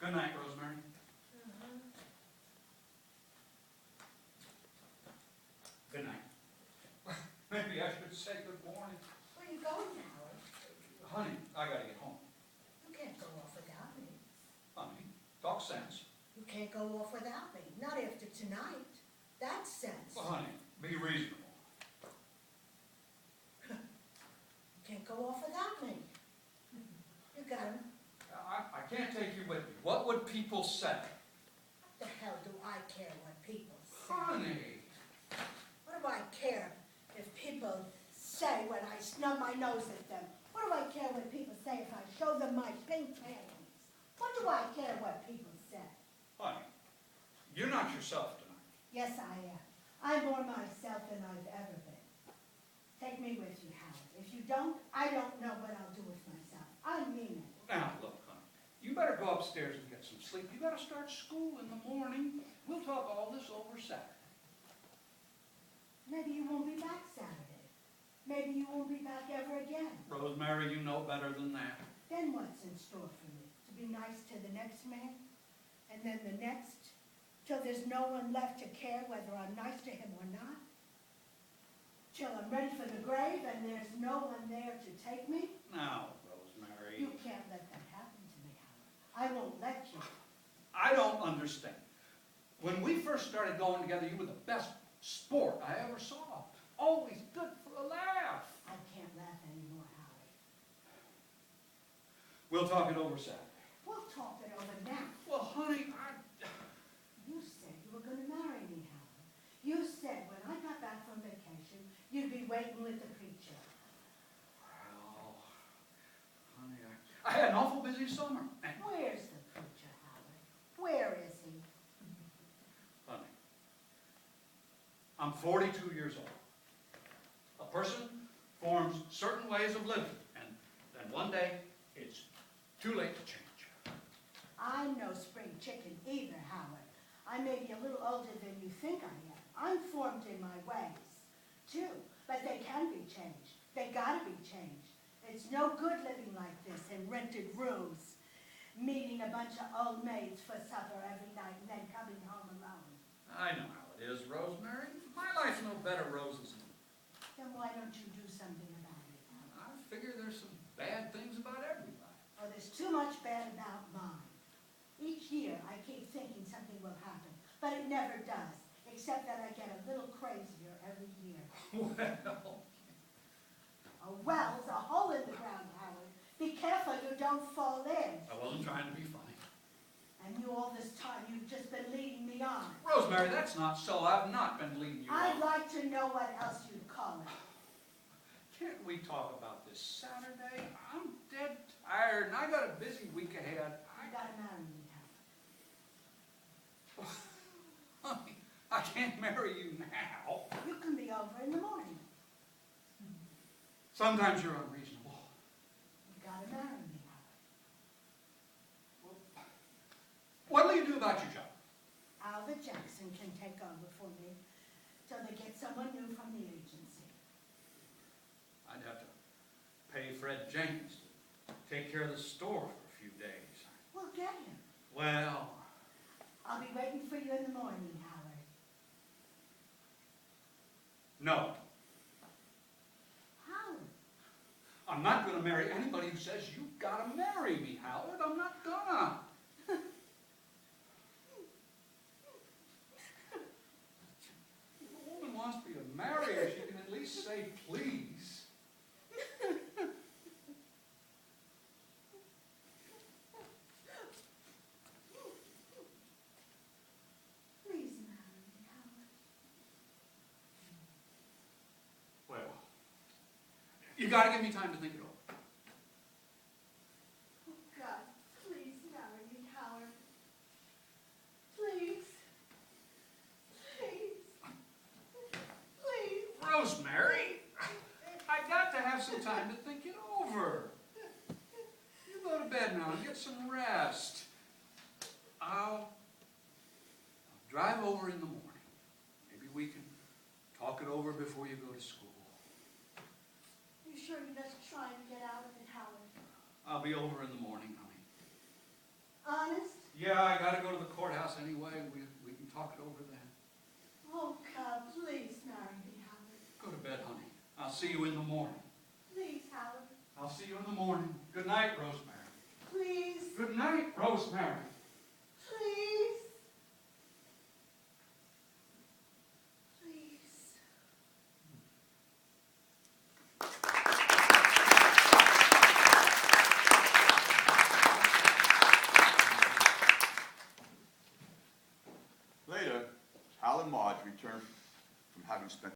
Good night, Rosemary. Good night. Maybe I should say good morning. Where are you going now? Honey, I gotta get home. You can't go off without me. Honey, talk sense. You can't go off without me. Not after tonight. That's sense. Well, honey, be reasonable. You can't go off without me. You got him. I can't take you with me. What would people say? What the hell do I care what people say? Honey. What do I care if people say when I snub my nose at them? What do I care what people say if I show them my pink panties? What do I care what people say? Honey, you're not yourself tonight. Yes, I am. I'm more myself than I've ever been. Take me with you, Howard. If you don't, I don't know what I'll do with myself. I mean it. Now, look, honey, you better go upstairs and get some sleep. You gotta start school in the morning. We'll talk all this over Saturday. Maybe you won't be back Saturday. Maybe you won't be back ever again. Rosemary, you know better than that. Then what's in store for me? To be nice to the next man? And then the next? Till there's no one left to care whether I'm nice to him or not? Till I'm ready for the grave and there's no one there to take me? Now, Rosemary. You can't let that happen to me, Howard. I won't let you. I don't understand. When we first started going together, you were the best sport I ever saw. Always good for a laugh. I can't laugh anymore, Howard. We'll talk it over Saturday. We'll talk it over now. Well, honey, You said you were going to marry me, Howard. You said when I got back from vacation, you'd be waiting with the preacher. Well, honey, I had an awful busy summer. And, Where's the preacher, Howard? Where is he? honey, I'm 42 years old. A person forms certain ways of living, and then one day it's too late to change. I'm no spring chicken either, Howard. I may be a little older than you think I am. I'm formed in my ways, too. But they can be changed. They gotta be changed. It's no good living like this in rented rooms, meeting a bunch of old maids for supper every night and then coming home alone. I know how it is, Rosemary. My life's no bed of roses. Then why don't you do something about it, I Howard? figure there's some bad things about everybody. Oh, there's too much bad about mine. Each year I keep thinking something will happen, but it never does, except that I get a little crazier every year. Well, A well's a hole in the ground, Howard. Be careful you don't fall in. I wasn't trying to be funny. And you all this time, you've just been leading me on. Rosemary, that's not so. I've not been leading you I'd on. like to know what else you'd call it. Can't we talk about this Saturday? I'm dead tired, and I got a busy week ahead. You gotta marry me, Howard. Honey, I can't marry you now. You can be over in the morning. Sometimes you're unreasonable. You gotta marry me, Howard. What'll you do about your job? Alva Jackson can take over for me till they get someone new from the agency. I'd have to pay Fred Jenkins to take care of the store for a few days. We'll get him. Well, I'll be waiting for you in the morning, Howard. no. Howard, I'm not going to marry anybody who says you've got to marry me, Howard. I'm not gonna. If a woman wants me to marry her, she can at least say please. please marry me, Howard. Well, you got to give me time to think it over. Oh, God, please marry me, Howard. Please. Please. Please. Rosemary, I got to have some time to think it over. You go to bed now and get some rest. I'll drive over in the morning. Maybe we can talk it over before you go to school. You sure you're just trying to get out of it, Howard? I'll be over in the morning, honey. Honest? Yeah, I gotta go to the courthouse anyway. We can talk it over then. Oh, God, please marry me, Howard. Go to bed, honey. I'll see you in the morning. Please, Howard. I'll see you in the morning. Good night, Rosemary. Please. Good night, Rosemary. Please. Please. Later, Hal and Marge returned from having spent